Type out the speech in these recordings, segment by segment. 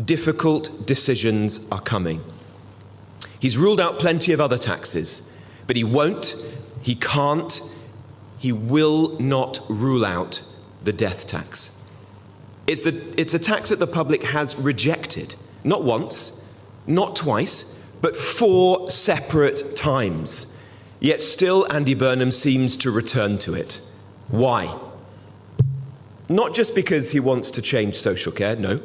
difficult decisions are coming. He's ruled out plenty of other taxes, but he won't, he can't, he will not rule out the death tax. It's a tax that the public has rejected, not once, not twice, but 4 separate times. Yet still Andy Burnham seems to return to it. Why? Not just because he wants to change social care, no.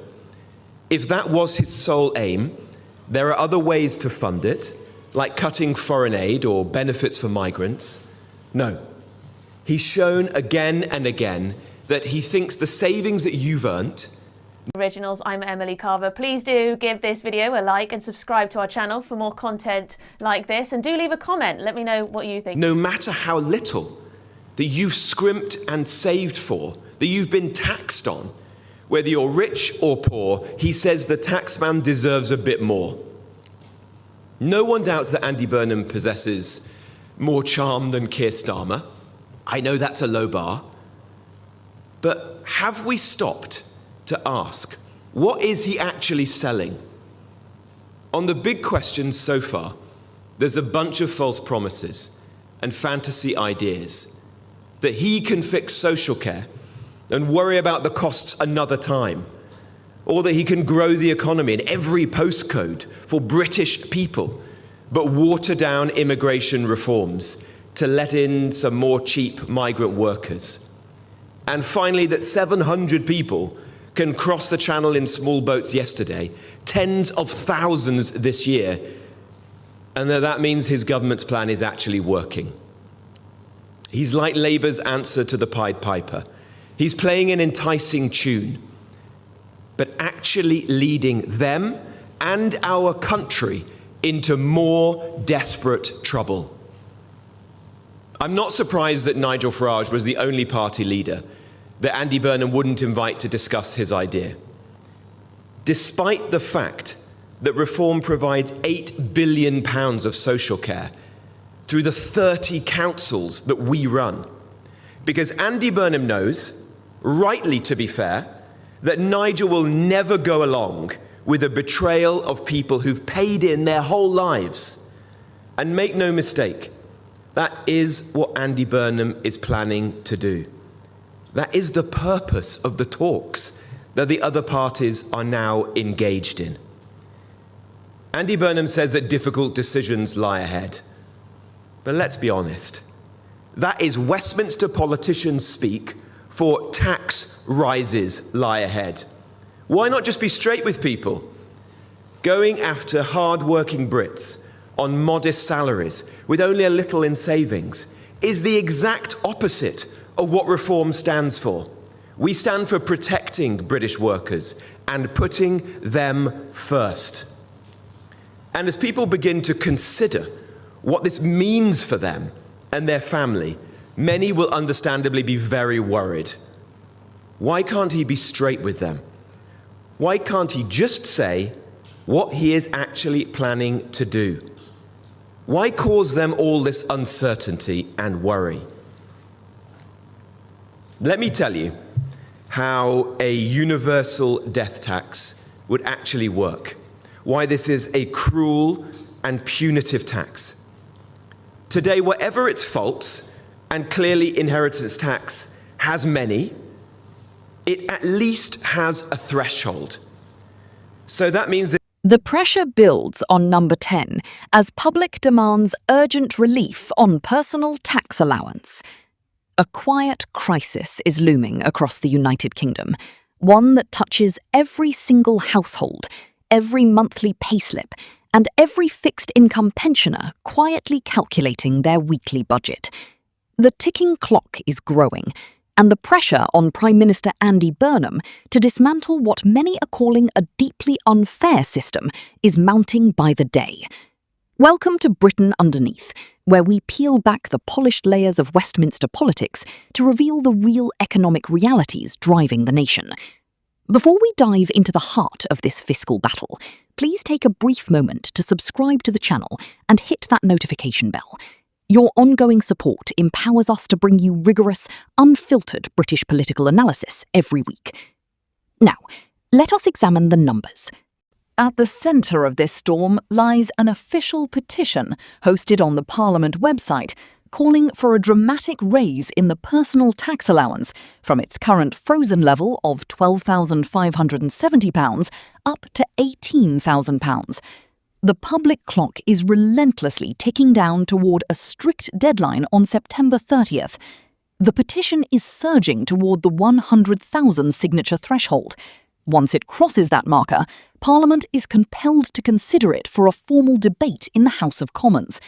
If that was his sole aim, there are other ways to fund it, like cutting foreign aid or benefits for migrants. No. He's shown again and again that he thinks the savings that you've earned. Originals, I'm Emily Carver. Please do give this video a like and subscribe to our channel for more content like this, and do leave a comment. Let me know what you think. No matter how little that you've scrimped and saved for, that you've been taxed on, whether you're rich or poor, he says the taxman deserves a bit more. No one doubts that Andy Burnham possesses more charm than Keir Starmer. I know that's a low bar. But have we stopped to ask, what is he actually selling? On the big questions so far, there's a bunch of false promises and fantasy ideas that he can fix social care and worry about the costs another time, or that he can grow the economy in every postcode for British people, but water down immigration reforms to let in some more cheap migrant workers. And finally, that 700 people can cross the channel in small boats yesterday, tens of thousands this year, and that means his government's plan is actually working. He's like Labour's answer to the Pied Piper. He's playing an enticing tune, but actually leading them and our country into more desperate trouble. I'm not surprised that Nigel Farage was the only party leader that Andy Burnham wouldn't invite to discuss his idea. Despite the fact that reform provides £8 billion of social care through the 30 councils that we run. Because Andy Burnham knows, rightly to be fair, that Nigel will never go along with a betrayal of people who've paid in their whole lives. And make no mistake, that is what Andy Burnham is planning to do. That is the purpose of the talks that the other parties are now engaged in. Andy Burnham says that difficult decisions lie ahead. But let's be honest, that is Westminster politicians speak for tax rises lie ahead. Why not just be straight with people? Going after hard-working Brits on modest salaries with only a little in savings is the exact opposite of what reform stands for. We stand for protecting British workers and putting them first. And as people begin to consider what this means for them and their family, many will understandably be very worried. Why can't he be straight with them? Why can't he just say what he is actually planning to do? Why cause them all this uncertainty and worry? Let me tell you how a universal death tax would actually work. Why this is a cruel and punitive tax. Today, whatever its faults, and clearly inheritance tax has many, it at least has a threshold. So that means that the pressure builds on number 10 as public demands urgent relief on personal tax allowance. A quiet crisis is looming across the United Kingdom, one that touches every single household, every monthly payslip, and every fixed-income pensioner quietly calculating their weekly budget. The ticking clock is growing, and the pressure on Prime Minister Andy Burnham to dismantle what many are calling a deeply unfair system is mounting by the day. Welcome to Britain Underneath, where we peel back the polished layers of Westminster politics to reveal the real economic realities driving the nation. Before we dive into the heart of this fiscal battle, please take a brief moment to subscribe to the channel and hit that notification bell. Your ongoing support empowers us to bring you rigorous, unfiltered British political analysis every week. Now, Let us examine the numbers. At the centre of this storm lies an official petition hosted on the Parliament website calling for a dramatic raise in the personal tax allowance from its current frozen level of £12,570 up to £18,000. The public clock is relentlessly ticking down toward a strict deadline on September 30th. The petition is surging toward the 100,000 signature threshold. Once it crosses that marker, Parliament is compelled to consider it for a formal debate in the House of Commons.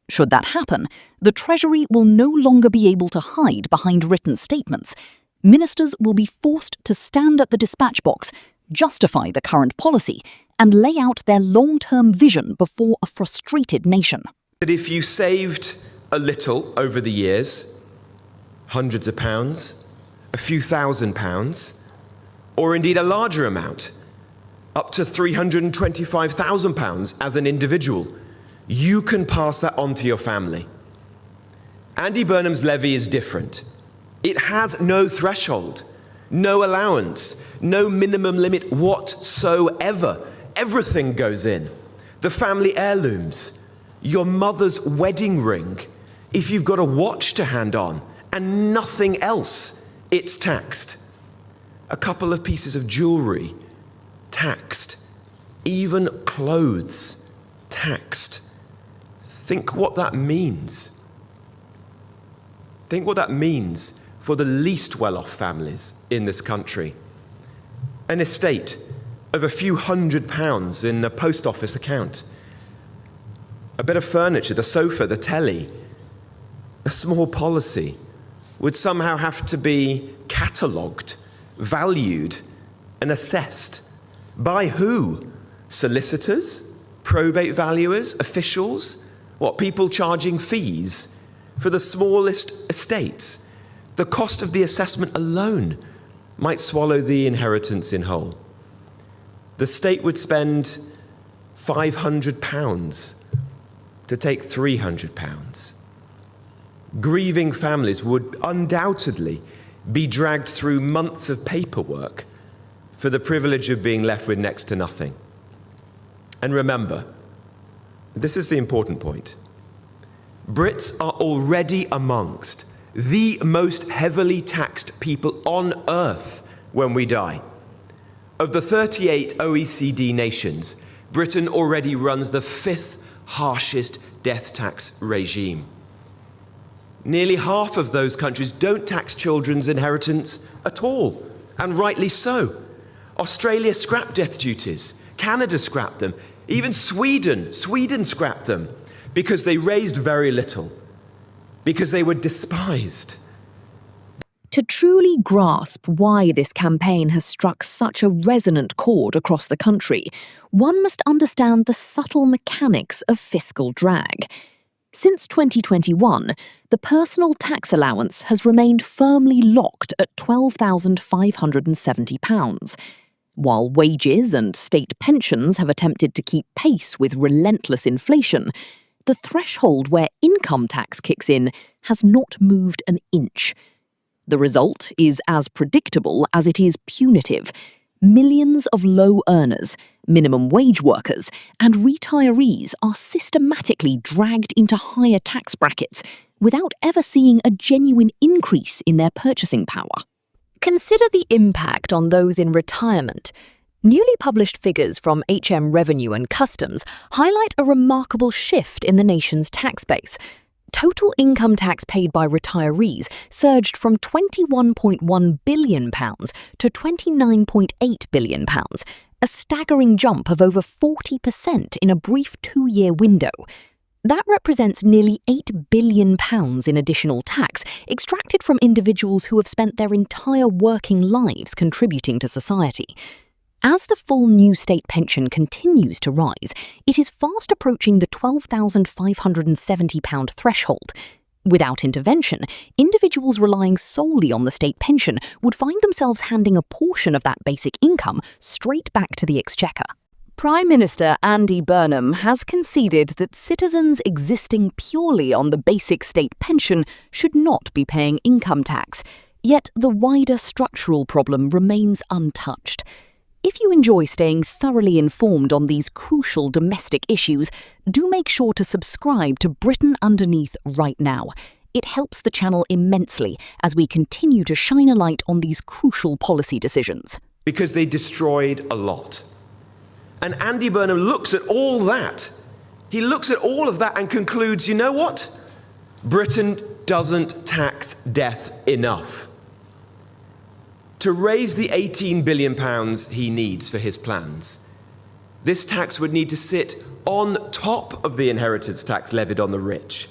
Should that happen, the Treasury will no longer be able to hide behind written statements. Ministers will be forced to stand at the dispatch box, justify the current policy, and lay out their long-term vision before a frustrated nation. That if you saved a little over the years, hundreds of pounds, a few £1,000s, or indeed a larger amount, up to £325,000 as an individual, you can pass that on to your family. Andy Burnham's levy is different. It has no threshold, no allowance, no minimum limit whatsoever. Everything goes in. The family heirlooms, your mother's wedding ring, if you've got a watch to hand on, and nothing else, it's taxed. A couple of pieces of jewellery, taxed. Even clothes, taxed. Think what that means. Think what that means for the least well-off families in this country. An estate of a few £100s in a post office account. A bit of furniture, the sofa, the telly, a small policy would somehow have to be catalogued, valued, and assessed. By who? Solicitors? Probate valuers? Officials? What, people charging fees for the smallest estates? The cost of the assessment alone might swallow the inheritance in whole. The state would spend £500 to take £300. Grieving families would undoubtedly be dragged through months of paperwork for the privilege of being left with next to nothing. And remember, this is the important point. Brits are already amongst the most heavily taxed people on earth when we die. Of the 38 OECD nations, Britain already runs the 5th harshest death tax regime. Nearly half of those countries don't tax children's inheritance at all, and rightly so. Australia scrapped death duties. Canada scrapped them. Even Sweden scrapped them because they raised very little, because they were despised. To truly grasp why this campaign has struck such a resonant chord across the country, one must understand the subtle mechanics of fiscal drag. Since 2021, the personal tax allowance has remained firmly locked at £12,570. While wages and state pensions have attempted to keep pace with relentless inflation, the threshold where income tax kicks in has not moved an inch. The result is as predictable as it is punitive. Millions of low earners, minimum wage workers, and retirees are systematically dragged into higher tax brackets without ever seeing a genuine increase in their purchasing power. Consider the impact on those in retirement. Newly published figures from HM Revenue and Customs highlight a remarkable shift in the nation's tax base. Total income tax paid by retirees surged from £21.1 billion to £29.8 billion, a staggering jump of over 40% in a brief 2-year window. That represents nearly £8 billion in additional tax extracted from individuals who have spent their entire working lives contributing to society. As the full new state pension continues to rise, it is fast approaching the £12,570 threshold. Without intervention, individuals relying solely on the state pension would find themselves handing a portion of that basic income straight back to the exchequer. Prime Minister Andy Burnham has conceded that citizens existing purely on the basic state pension should not be paying income tax, yet the wider structural problem remains untouched. If you enjoy staying thoroughly informed on these crucial domestic issues, do make sure to subscribe to Britain Underneath right now. It helps the channel immensely as we continue to shine a light on these crucial policy decisions. Because they destroyed a lot. And Andy Burnham looks at all that. He looks at all of that and concludes, you know what? Britain doesn't tax death enough. To raise the £18 billion he needs for his plans, this tax would need to sit on top of the inheritance tax levied on the rich.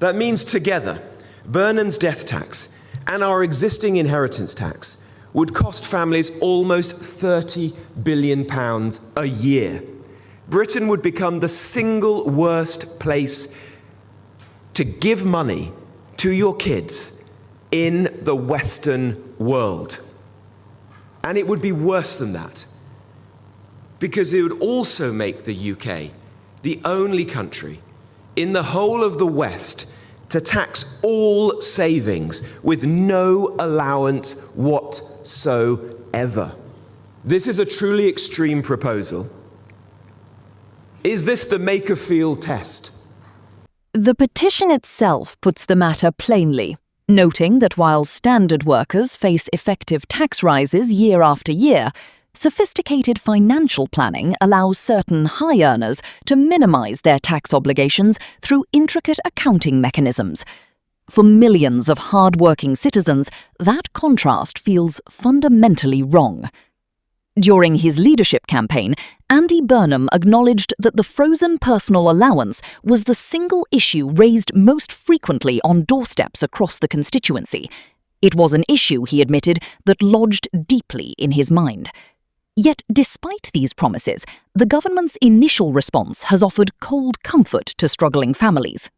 That means together, Burnham's death tax and our existing inheritance tax would cost families almost £30 billion a year. Britain would become the single worst place to give money to your kids in the Western world. And it would be worse than that, because it would also make the UK the only country in the whole of the West to tax all savings with no allowance whatsoever. This is a truly extreme proposal. Is this the Makerfield test? The petition itself puts the matter plainly, noting that while standard workers face effective tax rises year after year, sophisticated financial planning allows certain high earners to minimize their tax obligations through intricate accounting mechanisms. For millions of hard-working citizens, that contrast feels fundamentally wrong. During his leadership campaign, Andy Burnham acknowledged that the frozen personal allowance was the single issue raised most frequently on doorsteps across the constituency. It was an issue, he admitted, that lodged deeply in his mind. Yet, despite these promises, the government's initial response has offered cold comfort to struggling families.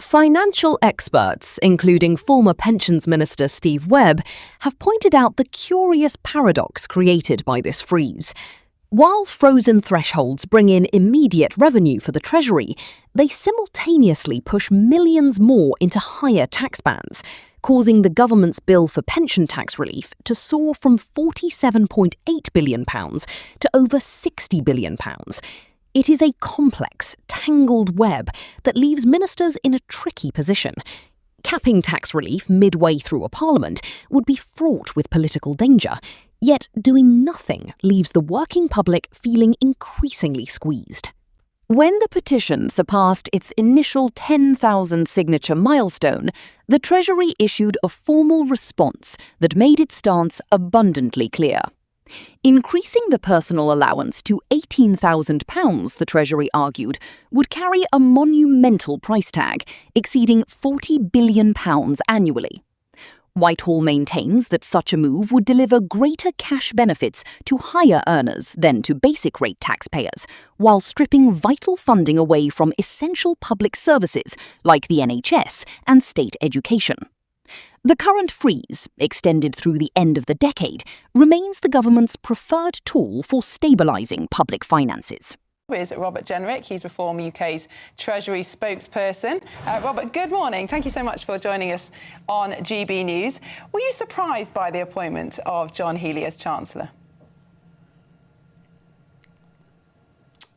Financial experts, including former Pensions Minister Steve Webb, have pointed out the curious paradox created by this freeze. While frozen thresholds bring in immediate revenue for the Treasury, they simultaneously push millions more into higher tax bands, causing the government's bill for pension tax relief to soar from £47.8 billion to over £60 billion. It is a complex, tangled web that leaves ministers in a tricky position. Capping tax relief midway through a parliament would be fraught with political danger, yet doing nothing leaves the working public feeling increasingly squeezed. When the petition surpassed its initial 10,000 signature milestone, the Treasury issued a formal response that made its stance abundantly clear. Increasing the personal allowance to £18,000, the Treasury argued, would carry a monumental price tag, exceeding £40 billion annually. Whitehall maintains that such a move would deliver greater cash benefits to higher earners than to basic rate taxpayers, while stripping vital funding away from essential public services like the NHS and state education. The current freeze, extended through the end of the decade, remains the government's preferred tool for stabilising public finances. Is Robert Jenrick. He's Reform UK's Treasury spokesperson. Robert, good morning. Thank you so much for joining us on GB News. Were you surprised by the appointment of John Healey as Chancellor?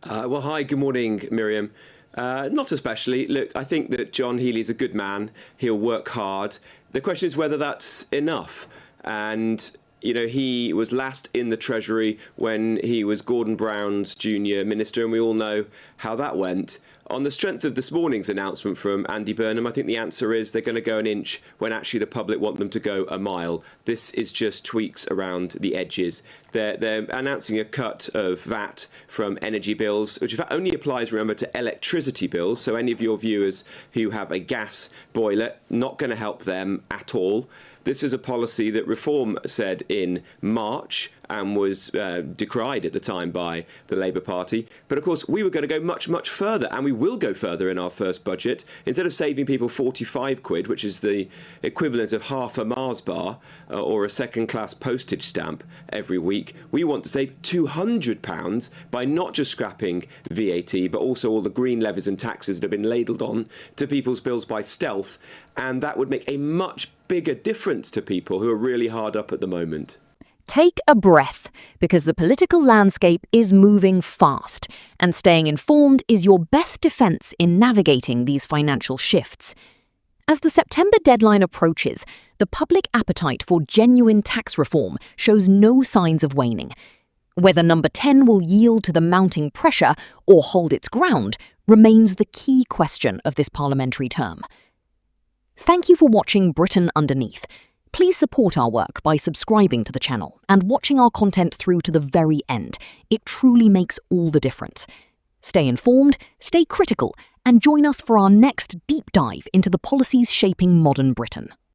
Well, hi, good morning, Miriam. Not especially. Look, I think that John Healey's a good man. He'll work hard. The question is whether that's enough. And, you know, he was last in the Treasury when he was Gordon Brown's junior minister, and we all know how that went. On the strength of this morning's announcement from Andy Burnham, I think the answer is they're going to go an inch when actually the public want them to go a mile. This is just tweaks around the edges. They're announcing a cut of VAT from energy bills, which in fact only applies, remember, to electricity bills. So any of your viewers who have a gas boiler, not going to help them at all. This is a policy that Reform said in March and was decried at the time by the Labour Party. But of course, we were going to go much, much further, and we will go further in our first budget. Instead of saving people 45 quid, which is the equivalent of half a Mars bar or a second-class postage stamp every week, we want to save £200 by not just scrapping VAT, but also all the green levies and taxes that have been ladled on to people's bills by stealth. And that would make a much bigger difference to people who are really hard up at the moment. Take a breath, because the political landscape is moving fast, and staying informed is your best defence in navigating these financial shifts. As the September deadline approaches, the public appetite for genuine tax reform shows no signs of waning. Whether Number 10 will yield to the mounting pressure or hold its ground remains the key question of this parliamentary term. Thank you for watching Britain Underneath. Please support our work by subscribing to the channel and watching our content through to the very end. It truly makes all the difference. Stay informed, stay critical, and join us for our next deep dive into the policies shaping modern Britain.